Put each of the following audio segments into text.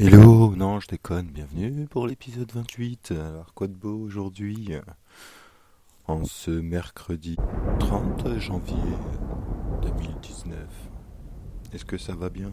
Hello, non, je déconne, bienvenue pour l'épisode 28. Alors, quoi de beau aujourd'hui, en ce mercredi 30 janvier 2019. Est-ce que ça va bien?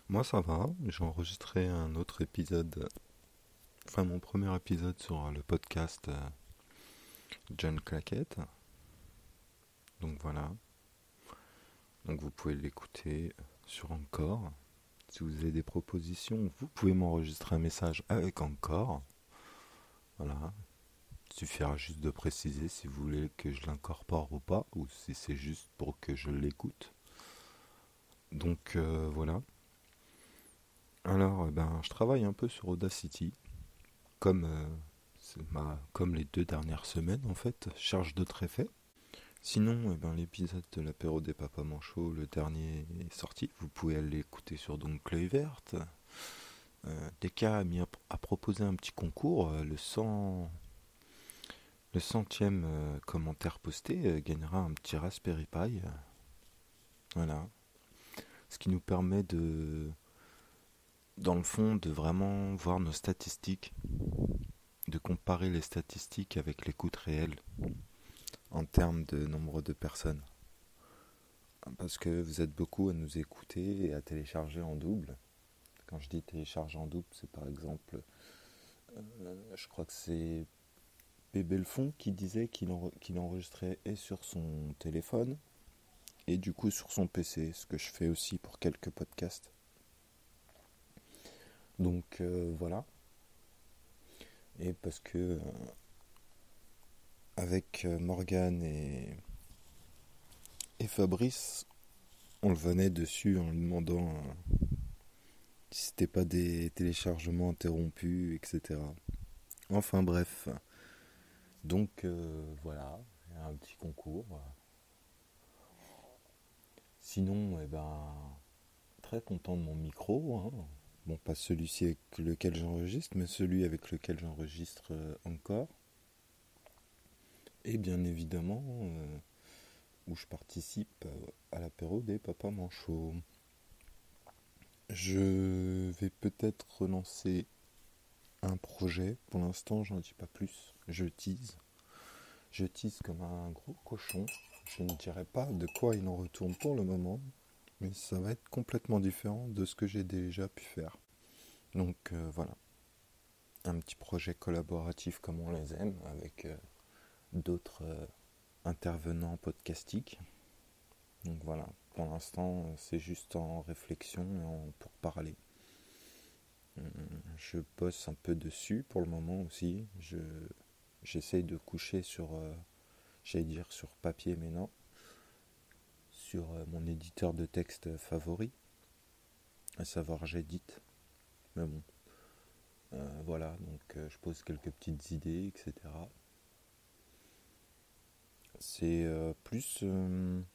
Moi, ça va. J'ai enregistré un autre épisode, enfin, mon premier épisode sur le podcast John Claquette. Donc voilà. Donc vous pouvez l'écouter sur Encore. Si vous avez des propositions, vous pouvez m'enregistrer un message avec Encore. Voilà. Il suffira juste de préciser si vous voulez que je l'incorpore ou pas, ou si c'est juste pour que je l'écoute. Donc voilà. Alors, je travaille un peu sur Audacity, comme, comme les 2 dernières semaines en fait, charge d'autres effets. Sinon, l'épisode de l'apéro des papas manchots, le dernier est sorti. Vous pouvez aller l'écouter sur donc L'œil verte. DK a proposé un petit concours, le centième commentaire posté gagnera un petit Raspberry Pi. Voilà. Ce qui nous permet dans le fond, de vraiment voir nos statistiques, de comparer les statistiques avec l'écoute réelle en termes de nombre de personnes. Parce que vous êtes beaucoup à nous écouter et à télécharger en double. Quand je dis télécharger en double, c'est par exemple, je crois que c'est Bébé le Fond qui disait qu'il enregistrait et sur son téléphone et du coup sur son PC, ce que je fais aussi pour quelques podcasts. Donc voilà. Et parce que avec Morgane et Fabrice, on le venait dessus en lui demandant si c'était pas des téléchargements interrompus, etc. Enfin bref. Donc voilà, un petit concours. Sinon, très content de mon micro. Hein. Bon, pas celui-ci avec lequel j'enregistre, mais celui avec lequel j'enregistre encore. Et bien évidemment, où je participe à l'apéro des papas manchots. Je vais peut-être relancer un projet. Pour l'instant, j'en dis pas plus. Je tease. Je tease comme un gros cochon. Je ne dirai pas de quoi il en retourne pour le moment, mais ça va être complètement différent de ce que j'ai déjà pu faire. Donc voilà, un petit projet collaboratif comme on les aime, avec d'autres intervenants podcastiques. Donc voilà, pour l'instant c'est juste en réflexion et pour parler. Je bosse un peu dessus pour le moment aussi. J'essaye de coucher sur, j'allais dire sur papier, mais non, sur mon éditeur de texte favori, à savoir J'édit. Mais bon, voilà, donc je pose quelques petites idées, etc. C'est plus une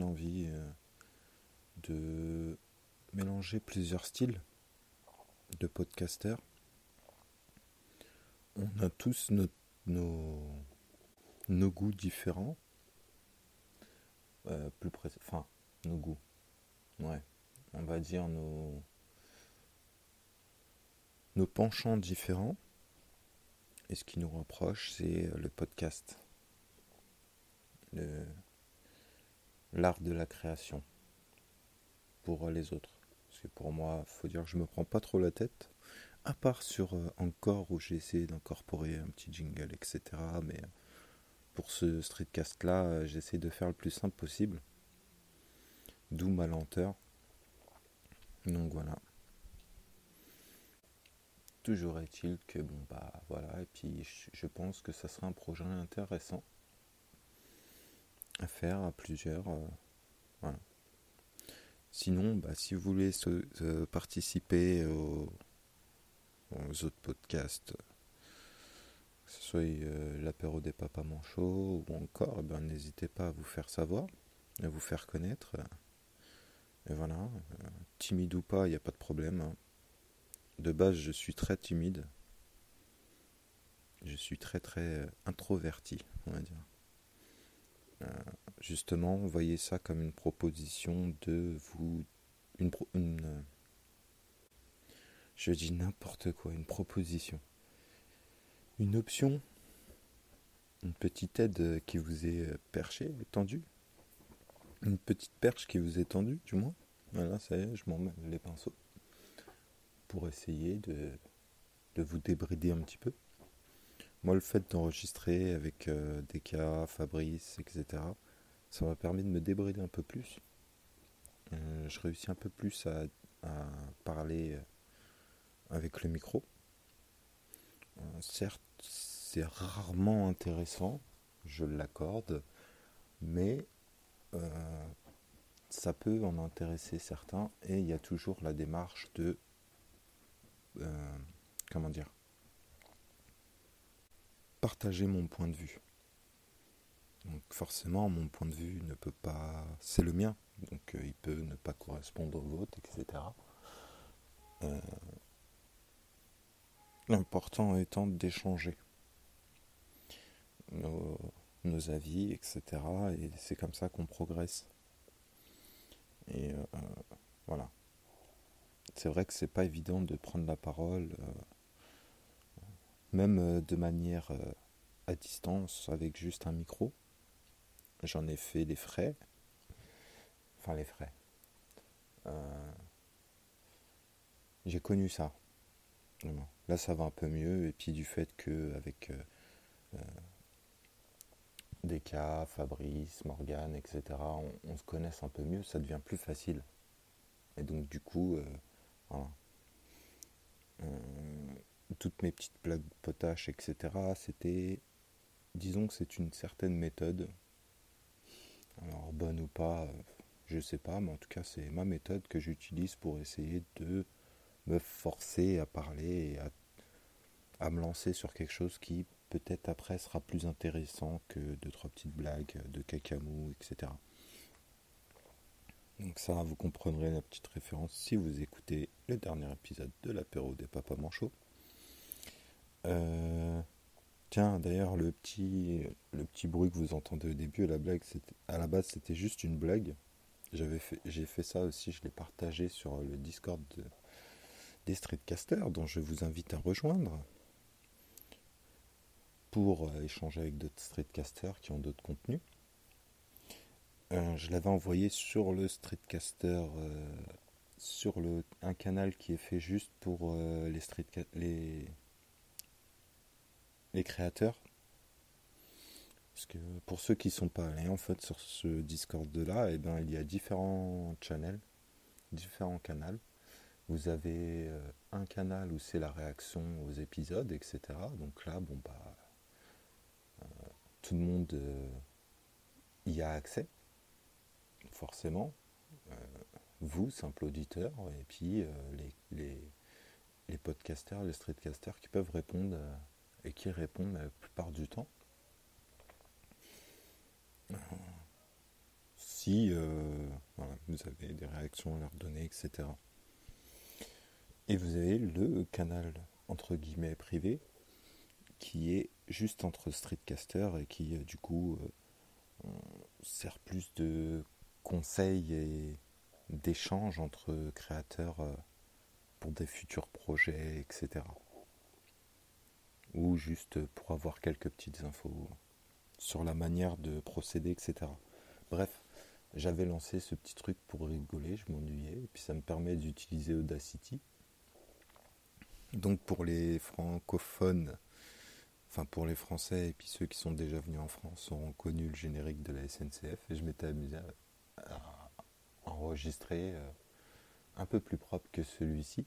envie de mélanger plusieurs styles de podcasters. On a tous nos goûts différents, enfin nos goûts, ouais, on va dire nos penchants différents. Et ce qui nous rapproche, c'est le podcast, l'art de la création pour les autres. Parce que pour moi, faut dire que je me prends pas trop la tête, à part sur Encore où j'ai essayé d'incorporer un petit jingle, etc. Mais pour ce streetcast là, j'essaie de faire le plus simple possible, d'où ma lenteur. Donc voilà. Toujours est-il que voilà, et puis je pense que ça sera un projet intéressant à faire à plusieurs. Voilà. Sinon, si vous voulez participer aux autres podcasts, que ce soit l'apéro des papas manchots ou encore, n'hésitez pas à vous faire savoir, à vous faire connaître. Et voilà, timide ou pas, il n'y a pas de problème. Hein. De base, je suis très timide. Je suis très très introverti, on va dire. Justement, voyez ça comme une proposition de vous je dis n'importe quoi, une proposition, une option, une petite aide qui vous est perchée, tendue, une petite perche qui vous est tendue, du moins. Voilà, ça y est, je m'en mets les pinceaux pour essayer de vous débrider un petit peu. Moi, le fait d'enregistrer avec Deka, Fabrice, etc., ça m'a permis de me débrider un peu plus. Je réussis un peu plus à parler avec le micro. Certes, c'est rarement intéressant, je l'accorde, mais ça peut en intéresser certains, et il y a toujours la démarche de comment dire, partager mon point de vue. Donc forcément, mon point de vue ne peut pas, c'est le mien, donc il peut ne pas correspondre au vôtre, etc. L'important étant d'échanger nos, nos avis, etc. Et c'est comme ça qu'on progresse. Et voilà. C'est vrai que c'est pas évident de prendre la parole, même de manière à distance, avec juste un micro. J'en ai fait les frais. Enfin, les frais. J'ai connu ça. Vraiment. Là, ça va un peu mieux. Et puis, du fait qu'avec Deka, Fabrice, Morgane, etc., on se connaisse un peu mieux, ça devient plus facile. Et donc, du coup, voilà. Toutes mes petites blagues potaches, etc., c'était, disons que c'est une certaine méthode. Alors, bonne ou pas, je sais pas, mais en tout cas, c'est ma méthode que j'utilise pour essayer de me forcer à parler et à me lancer sur quelque chose qui, peut-être après, sera plus intéressant que deux, trois petites blagues de cacamou, etc. Donc ça, vous comprendrez la petite référence si vous écoutez le dernier épisode de l'apéro des Papas Manchots. Tiens, d'ailleurs, le petit bruit que vous entendez au début, à la base, c'était juste une blague. J'ai fait ça aussi, je l'ai partagé sur le Discord des Streetcasters, dont je vous invite à rejoindre pour échanger avec d'autres Streetcasters qui ont d'autres contenus. Je l'avais envoyé sur le Streetcaster, sur un canal qui est fait juste pour les créateurs. Parce que pour ceux qui ne sont pas allés en fait sur ce Discord de là, eh ben, il y a différents channels, différents canaux. Vous avez un canal où c'est la réaction aux épisodes, etc. Donc là, bon bah, tout le monde y a accès, forcément. Vous, simple auditeur, et puis les podcasters, les streetcasters qui peuvent répondre et qui répondent la plupart du temps. Si voilà, vous avez des réactions à leur donner, etc. Et vous avez le canal entre guillemets privé qui est juste entre streetcasters et qui du coup sert plus de conseils et d'échanges entre créateurs pour des futurs projets, etc. Ou juste pour avoir quelques petites infos sur la manière de procéder, etc. Bref, j'avais lancé ce petit truc pour rigoler, je m'ennuyais, et puis ça me permet d'utiliser Audacity. Donc pour les francophones, enfin pour les Français et puis ceux qui sont déjà venus en France auront connu le générique de la SNCF et je m'étais amusé à enregistrer un peu plus propre que celui-ci.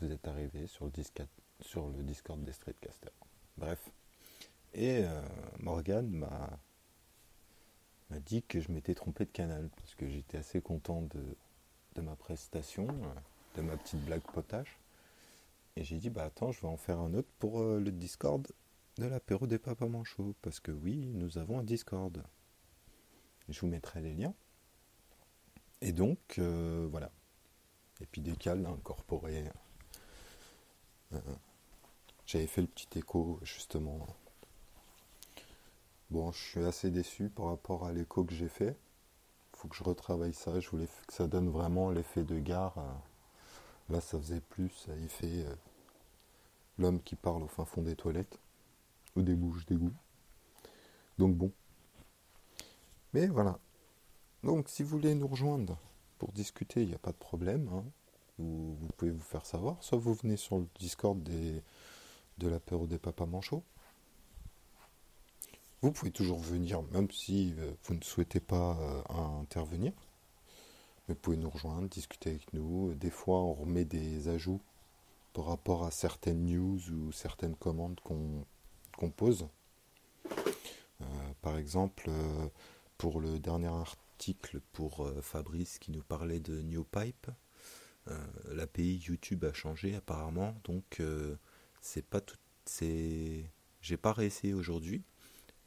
Vous êtes arrivé sur le Discord des Streetcasters. Bref. Et Morgane m'a dit que je m'étais trompé de canal parce que j'étais assez content de ma prestation, de ma petite blague potache. Et j'ai dit, bah attends, je vais en faire un autre pour le Discord de l'apéro des Papas Manchots. Parce que oui, nous avons un Discord. Je vous mettrai les liens. Et donc, voilà. Et puis Décal l'a incorporé. J'avais fait le petit écho, justement. Bon, je suis assez déçu par rapport à l'écho que j'ai fait. faut que je retravaille ça. Je voulais que ça donne vraiment l'effet de gare. Là, ça faisait plus effet l'homme qui parle au fin fond des toilettes ou des bouches d'égout. Donc bon. Mais voilà. Donc si vous voulez nous rejoindre pour discuter, il n'y a pas de problème. Hein. Vous pouvez vous faire savoir. Soit vous venez sur le Discord de l'apéro des papas manchots. Vous pouvez toujours venir, même si vous ne souhaitez pas intervenir. Mais vous pouvez nous rejoindre, discuter avec nous. Des fois, on remet des ajouts par rapport à certaines news ou certaines commandes qu'on pose. Par exemple, pour le dernier article pour Fabrice qui nous parlait de NewPipe, l'API YouTube a changé apparemment, donc c'est pas tout. J'ai pas réessayé aujourd'hui,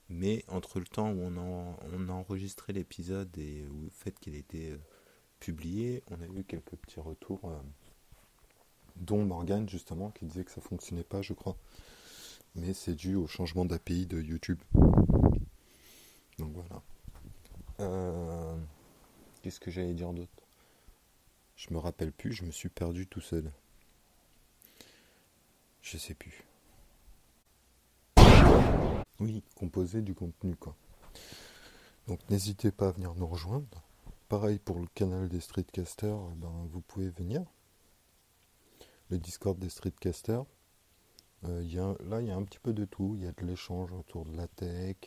mais entre le temps où on a enregistré l'épisode et le fait qu'il ait été publié, on a eu quelques petits retours, dont Morgane justement qui disait que ça fonctionnait pas, je crois. Mais c'est dû au changement d'API de YouTube. Donc voilà. Qu'est-ce que j'allais dire d'autre ? Je me rappelle plus, je me suis perdu tout seul. Je sais plus. Oui, composer du contenu quoi. Donc n'hésitez pas à venir nous rejoindre. Pareil pour le canal des streetcasters, vous pouvez venir. Le Discord des streetcasters. Là, il y a un petit peu de tout. Il y a de l'échange autour de la tech,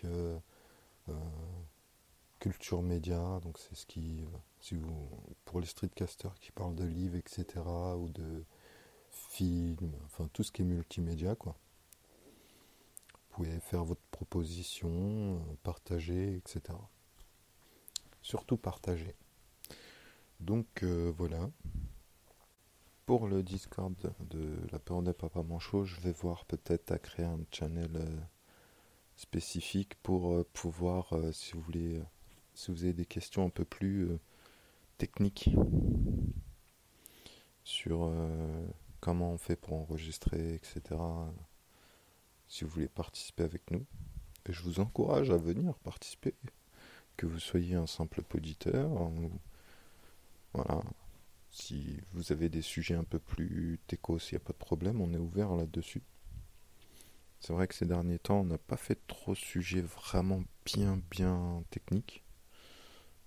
culture média. Donc c'est ce qui, pour les streetcasters qui parlent de livres, etc., ou de films, enfin tout ce qui est multimédia, quoi. Vous pouvez faire votre proposition, partager, etc. Surtout partager. Donc voilà. Pour le Discord de l'apéro des papas manchots, je vais voir peut-être à créer un channel spécifique pour pouvoir, si vous voulez, si vous avez des questions un peu plus techniques sur comment on fait pour enregistrer, etc. Si vous voulez participer avec nous, et je vous encourage à venir participer, que vous soyez un simple auditeur, voilà. Si vous avez des sujets un peu plus techos, il n'y a pas de problème, on est ouvert là-dessus. C'est vrai que ces derniers temps, on n'a pas fait trop de sujets vraiment bien techniques.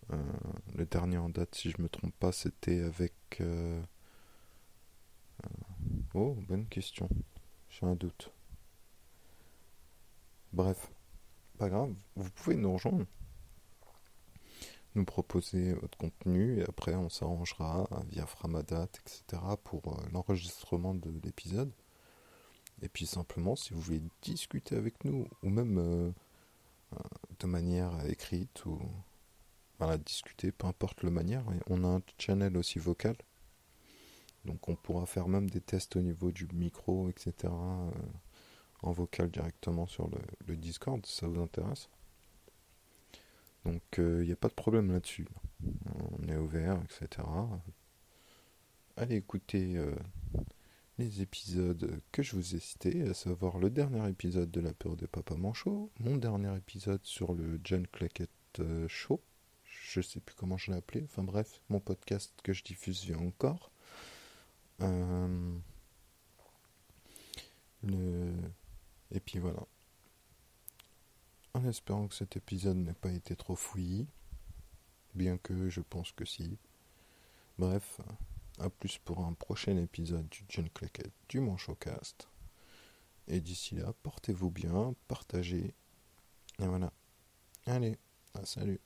Le dernier en date, si je ne me trompe pas, c'était avec... Oh, bonne question. J'ai un doute. Bref, pas grave, vous pouvez nous rejoindre. Nous proposer votre contenu et après on s'arrangera via Framadat, etc. pour l'enregistrement de l'épisode. Et puis simplement, si vous voulez discuter avec nous, ou même de manière écrite, ou voilà, discuter, peu importe la manière, on a un channel aussi vocal. Donc on pourra faire même des tests au niveau du micro, etc. En vocal directement sur le Discord, si ça vous intéresse. Donc il n'y a pas de problème là-dessus. On est ouvert, etc. Allez écouter les épisodes que je vous ai cités, à savoir le dernier épisode de l'apéro des papas manchots, mon dernier épisode sur le John Clackett Show, je sais plus comment je l'ai appelé, enfin bref, mon podcast que je diffuse via encore. Et puis voilà. En espérant que cet épisode n'ait pas été trop fouillis, bien que je pense que si. Bref, à plus pour un prochain épisode du John Clackett du Manchotcast. Et d'ici là, portez-vous bien, partagez. Et voilà. Allez, salut.